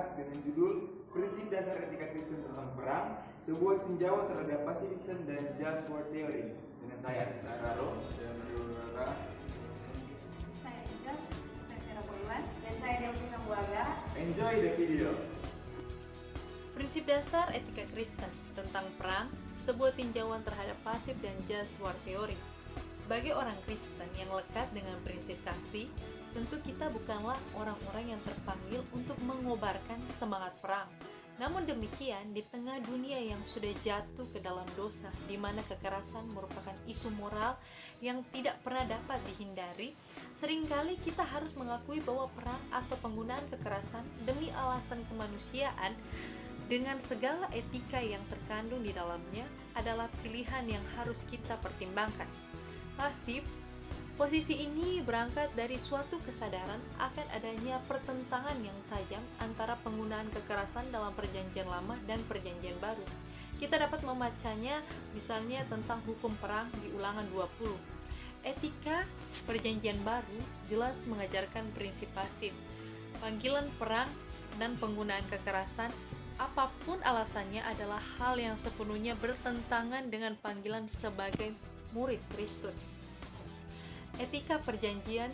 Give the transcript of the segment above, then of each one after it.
membahas dengan judul Prinsip Dasar Etika Kristen tentang Perang, sebuah tinjauan terhadap pasifisme dan just war theory. Dengan saya, Raro, dan Rara. Saya Ida, saya Vera Poluan, dan saya Dewi Sambuaga. Enjoy the video. Prinsip Dasar Etika Kristen tentang Perang, sebuah tinjauan terhadap pasif dan just war theory. Sebagai orang Kristen yang lekat dengan prinsip kasih, tentu kita bukanlah orang-orang yang terpanggil untuk mengobarkan semangat perang. Namun demikian, di tengah dunia yang sudah jatuh ke dalam dosa, di mana kekerasan merupakan isu moral yang tidak pernah dapat dihindari, seringkali kita harus mengakui bahwa perang atau penggunaan kekerasan demi alasan kemanusiaan dengan segala etika yang terkandung di dalamnya adalah pilihan yang harus kita pertimbangkan. Pasif, posisi ini berangkat dari suatu kesadaran akan adanya pertentangan yang tajam antara penggunaan kekerasan dalam Perjanjian Lama dan Perjanjian Baru. Kita dapat membacanya misalnya tentang hukum perang di Ulangan 20. Etika Perjanjian Baru jelas mengajarkan prinsip pasif. Panggilan perang dan penggunaan kekerasan, apapun alasannya, adalah hal yang sepenuhnya bertentangan dengan panggilan sebagai murid Kristus. Etika Perjanjian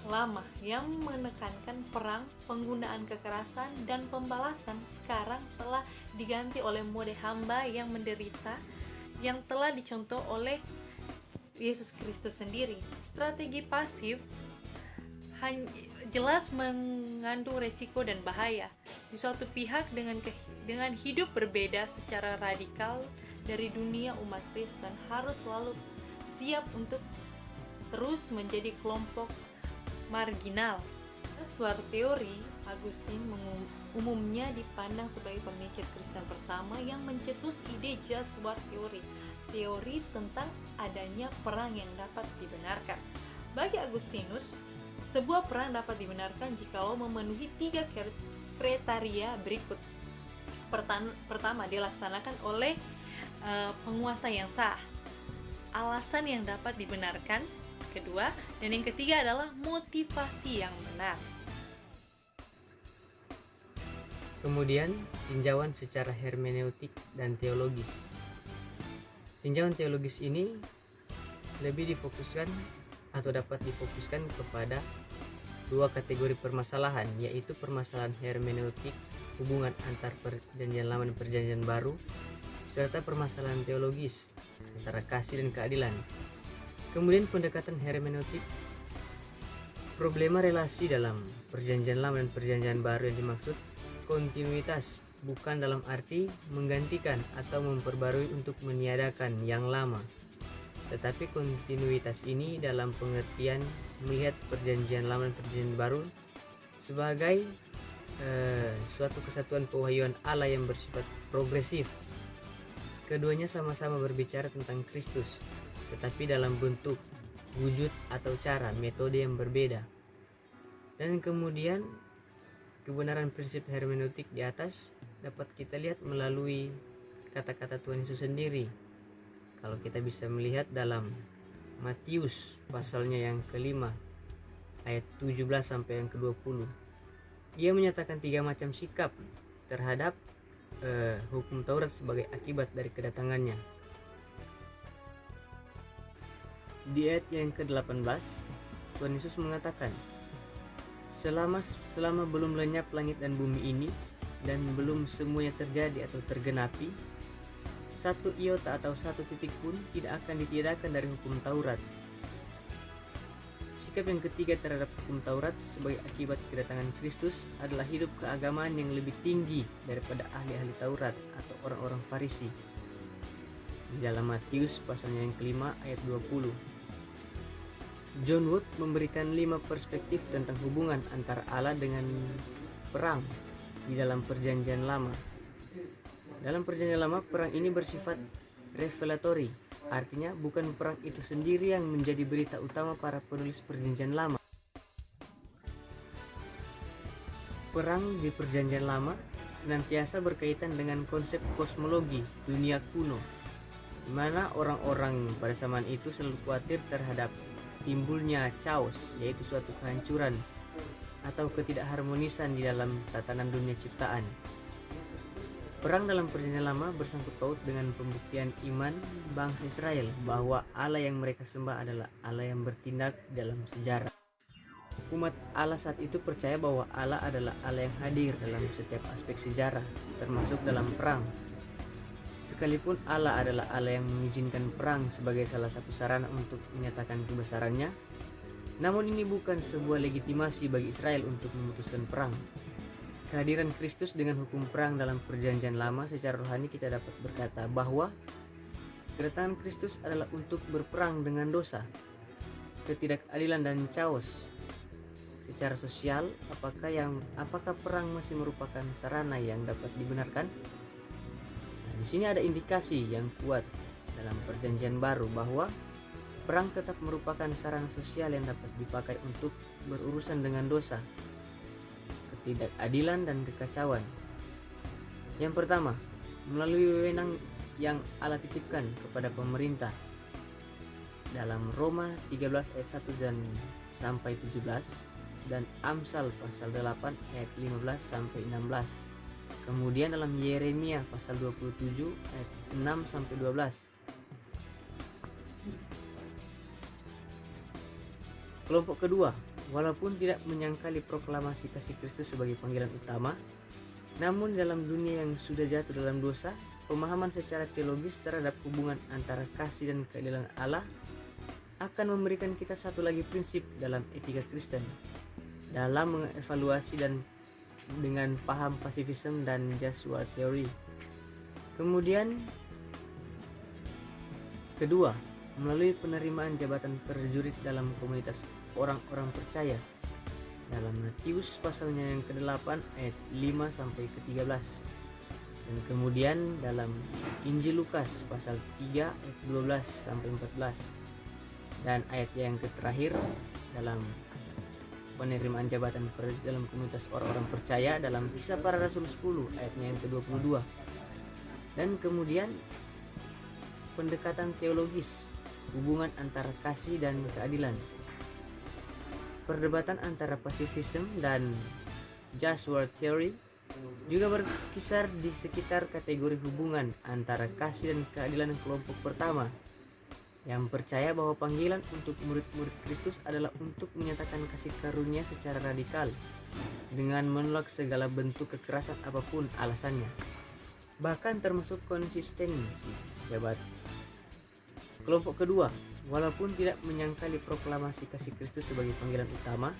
Lama yang menekankan perang, penggunaan kekerasan, dan pembalasan sekarang telah diganti oleh mode hamba yang menderita yang telah dicontoh oleh Yesus Kristus sendiri. Strategi pasif jelas mengandung resiko dan bahaya. Di suatu pihak dengan hidup berbeda secara radikal dari dunia, umat Kristen harus selalu siap untuk terus menjadi kelompok marginal. War teori, Agustin umumnya dipandang sebagai pemikir Kristen pertama yang mencetus ide just war theory, teori tentang adanya perang yang dapat dibenarkan. Bagi Agustinus, sebuah perang dapat dibenarkan jikalau memenuhi 3 kriteria berikut. Pertama, dilaksanakan oleh penguasa yang sah. Alasan yang dapat dibenarkan. Kedua, dan yang ketiga adalah motivasi yang benar. Kemudian, tinjauan secara hermeneutik dan teologis. Tinjauan teologis ini lebih difokuskan atau dapat difokuskan kepada 2 kategori permasalahan, yaitu permasalahan hermeneutik, hubungan antar Perjanjian Lama dan Perjanjian Baru, serta permasalahan teologis antara kasih dan keadilan. Kemudian pendekatan hermeneutik, problema relasi dalam Perjanjian Lama dan Perjanjian Baru yang dimaksud kontinuitas, bukan dalam arti menggantikan atau memperbarui untuk meniadakan yang lama, tetapi kontinuitas ini dalam pengertian melihat Perjanjian Lama dan Perjanjian Baru sebagai suatu kesatuan pewahyuan Allah yang bersifat progresif. Keduanya sama-sama berbicara tentang Kristus, tetapi dalam bentuk, wujud, atau cara, metode yang berbeda. Dan kemudian kebenaran prinsip hermeneutik di atas dapat kita lihat melalui kata-kata Tuhan Yesus sendiri. Kalau kita bisa melihat dalam Matius pasalnya yang kelima, ayat 17 sampai yang ke-20. Ia menyatakan 3 macam sikap terhadap hukum Taurat sebagai akibat dari kedatangannya. Di ayat yang ke-18, Tuhan Yesus mengatakan, Selama belum lenyap langit dan bumi ini, dan belum semuanya terjadi atau tergenapi, 1 iota atau 1 titik pun tidak akan ditiadakan dari hukum Taurat. Sikap yang ketiga terhadap hukum Taurat sebagai akibat kedatangan Kristus adalah hidup keagamaan yang lebih tinggi daripada ahli-ahli Taurat atau orang-orang Farisi. Di dalam Matius pasalnya yang kelima ayat 20. John Wood memberikan 5 perspektif tentang hubungan antara Allah dengan perang di dalam Perjanjian Lama. Dalam Perjanjian Lama, perang ini bersifat revelatory, artinya bukan perang itu sendiri yang menjadi berita utama para penulis Perjanjian Lama. Perang di Perjanjian Lama senantiasa berkaitan dengan konsep kosmologi dunia kuno, di mana orang-orang pada zaman itu selalu khawatir terhadap timbulnya chaos, yaitu suatu kehancuran atau ketidakharmonisan di dalam tatanan dunia ciptaan. Perang dalam Perjanjian Lama bersangkut paut dengan pembuktian iman bangsa Israel bahwa Allah yang mereka sembah adalah Allah yang bertindak dalam sejarah. Umat Allah saat itu percaya bahwa Allah adalah Allah yang hadir dalam setiap aspek sejarah, termasuk dalam perang. Sekalipun Allah adalah Allah yang mengizinkan perang sebagai salah satu sarana untuk menyatakan kebesarannya, namun ini bukan sebuah legitimasi bagi Israel untuk memutuskan perang. Kehadiran Kristus dengan hukum perang dalam Perjanjian Lama, secara rohani kita dapat berkata bahwa kedatangan Kristus adalah untuk berperang dengan dosa, ketidakadilan dan chaos. Secara sosial, apakah perang masih merupakan sarana yang dapat dibenarkan? Nah, di sini ada indikasi yang kuat dalam Perjanjian Baru bahwa perang tetap merupakan sarana sosial yang dapat dipakai untuk berurusan dengan dosa, ketidakadilan dan kekacauan. Yang pertama, melalui wewenang yang Allah titipkan kepada pemerintah. Dalam Roma 13 ayat 1 dan sampai 17 dan Amsal pasal 8 ayat 15 sampai 16. Kemudian dalam Yeremia pasal 27 ayat 6 sampai 12. Kelompok kedua, walaupun tidak menyangkali proklamasi kasih Kristus sebagai panggilan utama, namun dalam dunia yang sudah jatuh dalam dosa, pemahaman secara teologis terhadap hubungan antara kasih dan keadilan Allah akan memberikan kita satu lagi prinsip dalam etika Kristen dalam mengevaluasi dan dengan paham pasifisme dan Joshua teori. Kemudian kedua, melalui penerimaan jabatan prajurit dalam komunitas orang-orang percaya dalam Matius pasalnya yang ke-8 ayat 5 sampai ke-13, dan kemudian dalam Injil Lukas pasal 3 ayat 12 sampai 14, dan ayat yang terakhir dalam penerimaan jabatan prajurit dalam komunitas orang-orang percaya dalam Kisah Para Rasul 10 ayatnya yang ke-22. Dan kemudian pendekatan teologis hubungan antara kasih dan keadilan. Perdebatan antara pasifisme dan Joshua theory juga berkisar di sekitar kategori hubungan antara kasih dan keadilan kelompok pertama, yang percaya bahwa panggilan untuk murid-murid Kristus adalah untuk menyatakan kasih karunia secara radikal dengan menolak segala bentuk kekerasan apapun alasannya, bahkan termasuk konsistensi jabatan. Kelompok kedua, walaupun tidak menyangkali proklamasi kasih Kristus sebagai panggilan utama,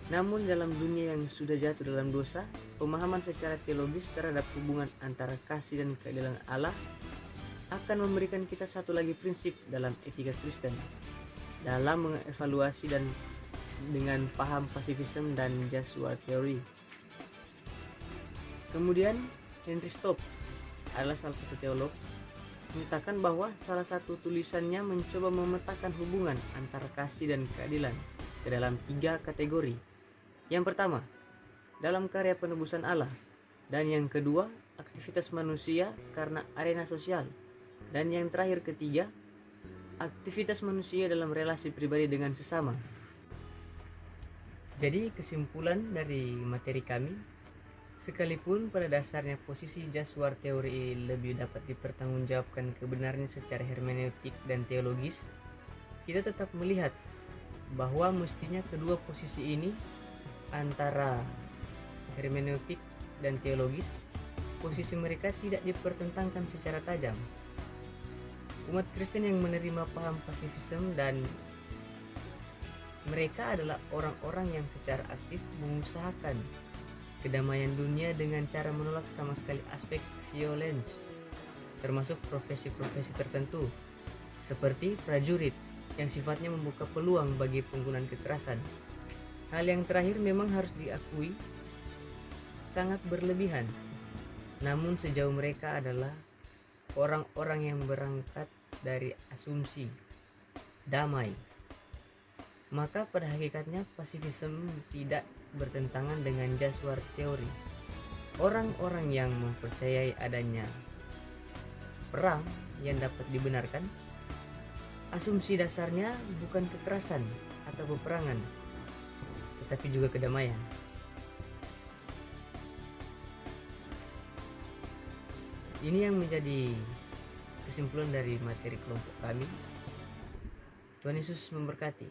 namun dalam dunia yang sudah jatuh dalam dosa, pemahaman secara teologis terhadap hubungan antara kasih dan keadilan Allah akan memberikan kita satu lagi prinsip dalam etika Kristen dalam mengevaluasi dan dengan paham pasifisme dan Joshua teori. Kemudian Henry Stopp adalah salah satu teolog menyatakan bahwa salah satu tulisannya mencoba memetakan hubungan antara kasih dan keadilan ke dalam 3 kategori. Yang pertama, dalam karya penebusan Allah, dan yang kedua, aktivitas manusia karena arena sosial, dan yang terakhir ketiga, aktivitas manusia dalam relasi pribadi dengan sesama. Jadi kesimpulan dari materi kami, sekalipun pada dasarnya posisi Joshua teori lebih dapat dipertanggungjawabkan kebenarannya secara hermeneutik dan teologis, kita tetap melihat bahwa mestinya kedua posisi ini antara hermeneutik dan teologis, posisi mereka tidak dipertentangkan secara tajam. Umat Kristen yang menerima paham pasifisme dan mereka adalah orang-orang yang secara aktif mengusahakan kedamaian dunia dengan cara menolak sama sekali aspek violence, termasuk profesi-profesi tertentu seperti prajurit yang sifatnya membuka peluang bagi penggunaan kekerasan. Hal yang terakhir memang harus diakui sangat berlebihan, namun sejauh mereka adalah orang-orang yang berangkat dari asumsi damai, maka pada hakikatnya pasifisme tidak bertentangan dengan Joshua teori. Orang-orang yang mempercayai adanya perang yang dapat dibenarkan, asumsi dasarnya bukan kekerasan atau peperangan, tapi juga kedamaian. Ini yang menjadi kesimpulan dari materi kelompok kami. Tuhan Yesus memberkati.